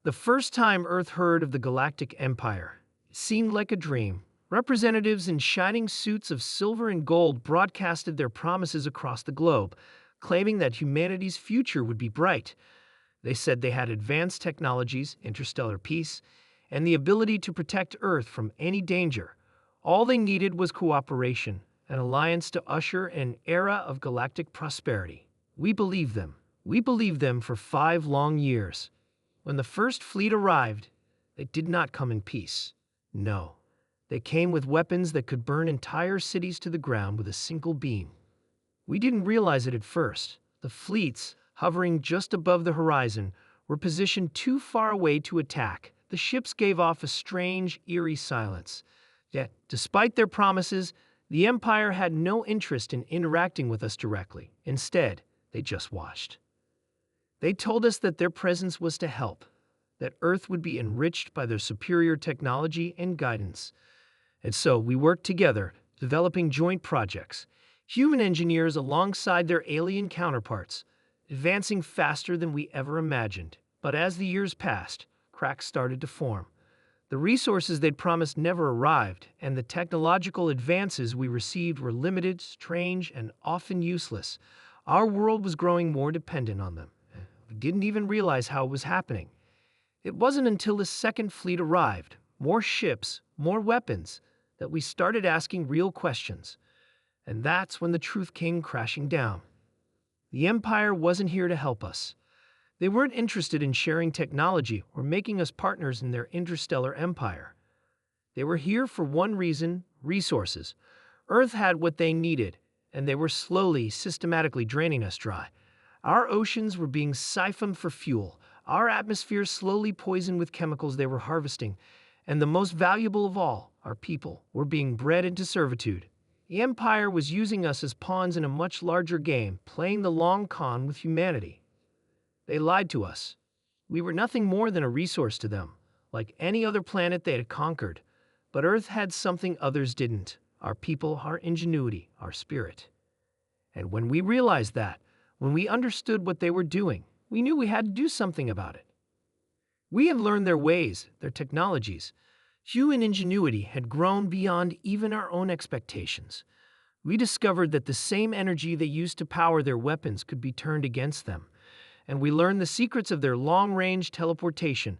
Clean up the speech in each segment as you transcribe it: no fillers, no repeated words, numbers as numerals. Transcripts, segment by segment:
The first time Earth heard of the Galactic Empire, it seemed like a dream. Representatives in shining suits of silver and gold broadcasted their promises across the globe, claiming that humanity's future would be bright. They said they had advanced technologies, interstellar peace, and the ability to protect Earth from any danger. All they needed was cooperation, an alliance to usher an era of galactic prosperity. We believed them. We believed them for 5 long years. When the first fleet arrived, they did not come in peace. No. They came with weapons that could burn entire cities to the ground with a single beam. We didn't realize it at first. The fleets, hovering just above the horizon, were positioned too far away to attack. The ships gave off a strange, eerie silence. Yet, despite their promises, the Empire had no interest in interacting with us directly. Instead, they just watched. They told us that their presence was to help, that Earth would be enriched by their superior technology and guidance. And so we worked together, developing joint projects, human engineers alongside their alien counterparts, advancing faster than we ever imagined. But as the years passed, cracks started to form. The resources they'd promised never arrived, and the technological advances we received were limited, strange, and often useless. Our world was growing more dependent on them. We didn't even realize how it was happening. It wasn't until the second fleet arrived, more ships, more weapons, that we started asking real questions. And that's when the truth came crashing down. The Empire wasn't here to help us. They weren't interested in sharing technology or making us partners in their interstellar empire. They were here for one reason: resources. Earth had what they needed, and they were slowly, systematically draining us dry. Our oceans were being siphoned for fuel, our atmosphere slowly poisoned with chemicals they were harvesting, and the most valuable of all, our people, were being bred into servitude. The Empire was using us as pawns in a much larger game, playing the long con with humanity. They lied to us. We were nothing more than a resource to them, like any other planet they had conquered. But Earth had something others didn't: our people, our ingenuity, our spirit. And when we realized that, when we understood what they were doing, we knew we had to do something about it. We had learned their ways, their technologies. Human ingenuity had grown beyond even our own expectations. We discovered that the same energy they used to power their weapons could be turned against them. And we learned the secrets of their long-range teleportation,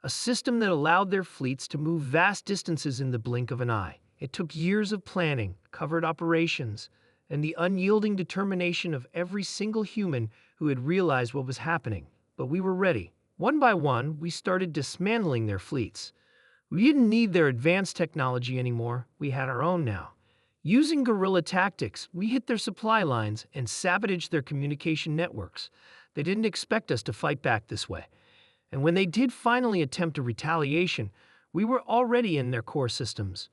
a system that allowed their fleets to move vast distances in the blink of an eye. It took years of planning, covert operations, and the unyielding determination of every single human who had realized what was happening. But we were ready. One by one, we started dismantling their fleets. We didn't need their advanced technology anymore. We had our own now. Using guerrilla tactics, we hit their supply lines and sabotaged their communication networks. They didn't expect us to fight back this way. And when they did finally attempt a retaliation, we were already in their core systems.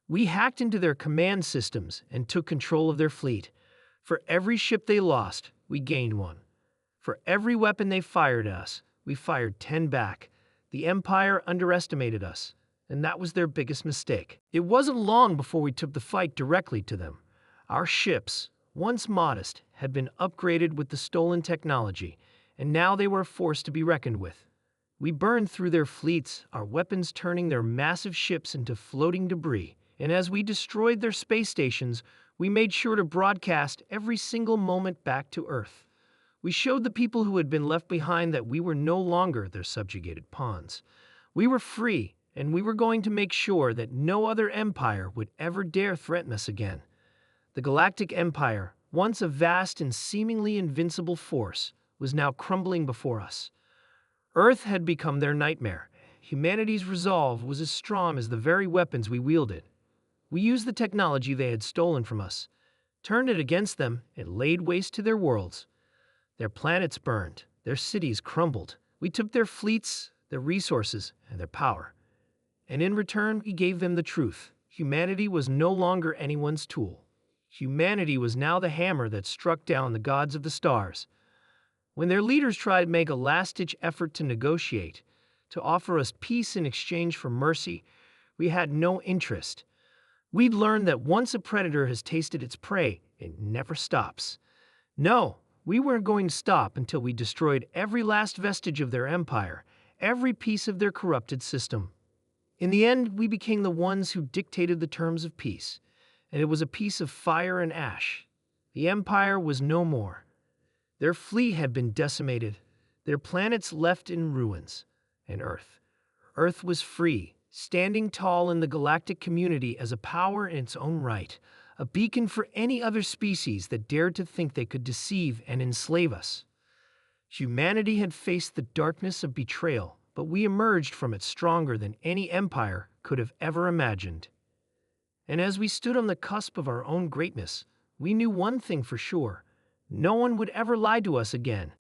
We hacked into their command systems and took control of their fleet. For every ship they lost, we gained one. For every weapon they fired at us, we fired 10 back. The Empire underestimated us, and that was their biggest mistake. It wasn't long before we took the fight directly to them. Our ships, once modest, had been upgraded with the stolen technology, and now they were a force to be reckoned with. We burned through their fleets, our weapons turning their massive ships into floating debris. And as we destroyed their space stations, we made sure to broadcast every single moment back to Earth. We showed the people who had been left behind that we were no longer their subjugated pawns. We were free, and we were going to make sure that no other empire would ever dare threaten us again. The Galactic Empire, once a vast and seemingly invincible force, was now crumbling before us. Earth had become their nightmare. Humanity's resolve was as strong as the very weapons we wielded. We used the technology they had stolen from us, turned it against them, and laid waste to their worlds. Their planets burned, their cities crumbled. We took their fleets, their resources, and their power. And in return, we gave them the truth. Humanity was no longer anyone's tool. Humanity was now the hammer that struck down the gods of the stars. When their leaders tried to make a last-ditch effort to negotiate, to offer us peace in exchange for mercy, we had no interest. We'd learned that once a predator has tasted its prey, it never stops. No, we weren't going to stop until we destroyed every last vestige of their empire, every piece of their corrupted system. In the end, we became the ones who dictated the terms of peace, and it was a piece of fire and ash. The Empire was no more. Their fleet had been decimated, their planets left in ruins, and Earth was free, standing tall in the galactic community as a power in its own right, a beacon for any other species that dared to think they could deceive and enslave us. Humanity had faced the darkness of betrayal, but we emerged from it stronger than any empire could have ever imagined. And as we stood on the cusp of our own greatness, we knew one thing for sure: no one would ever lie to us again.